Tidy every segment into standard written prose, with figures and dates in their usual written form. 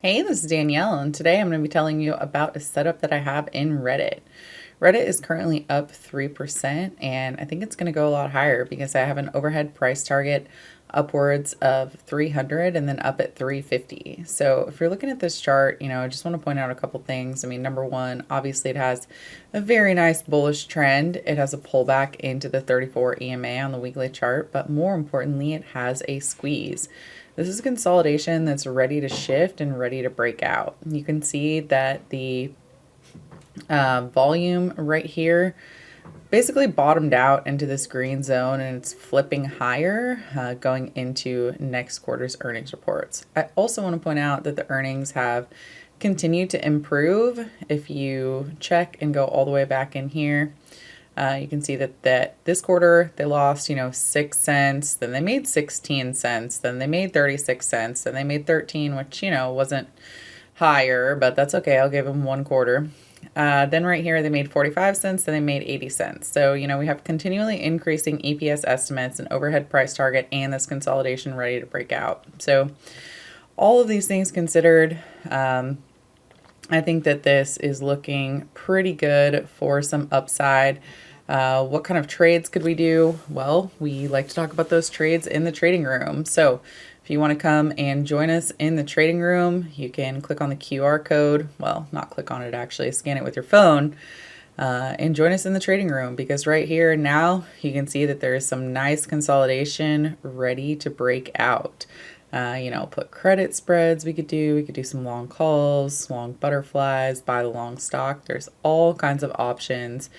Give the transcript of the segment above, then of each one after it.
Hey, this is Danielle, and today I'm going to be telling you about a setup that I have in Reddit. Reddit is currently up 3%, and I think it's going to go a lot higher because I have an overhead price target upwards of 300 and then up at 350. So if you're looking at this chart, I just want to point out a couple things. I mean, number one, obviously it has a very nice bullish trend. It has a pullback into the 34 EMA on the weekly chart, but more importantly, it has a squeeze. This is a consolidation that's ready to shift and ready to break out. You can see that the volume right here basically bottomed out into this green zone, and it's flipping higher going into next quarter's earnings reports. I also want to point out that the earnings have continued to improve. If you check and go all the way back in here, you can see that this quarter they lost 6 cents, then they made 16 cents, then they made 36 cents, then they made 13, which wasn't higher, but that's okay. I'll give them one quarter. Then right here they made 45 cents, then they made 80 cents. So we have continually increasing EPS estimates, an overhead price target, and this consolidation ready to break out. So all of these things considered, I think that this is looking pretty good for some upside. What kind of trades could we do? Well, we like to talk about those trades in the trading room. So if you want to come and join us in the trading room, you can click on the QR code. Well, not click on it, actually scan it with your phone and join us in the trading room, because right here now you can see that there is some nice consolidation ready to break out. Put credit spreads we could do some long calls, long butterflies, buy the long stock. There's all kinds of options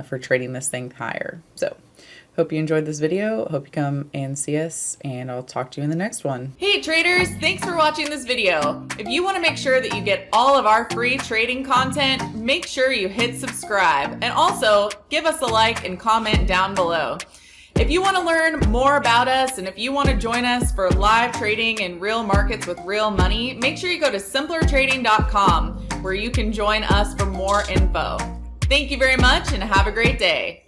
for trading this thing higher. So hope you enjoyed this video. Hope you come and see us, and I'll talk to you in the next one. Hey traders, thanks for watching this video. If you want to make sure that you get all of our free trading content, make sure you hit subscribe, and also give us a like and comment down below. If you want to learn more about us, and if you want to join us for live trading in real markets with real money, make sure you go to simplertrading.com, where you can join us for more info. Thank you very much and have a great day.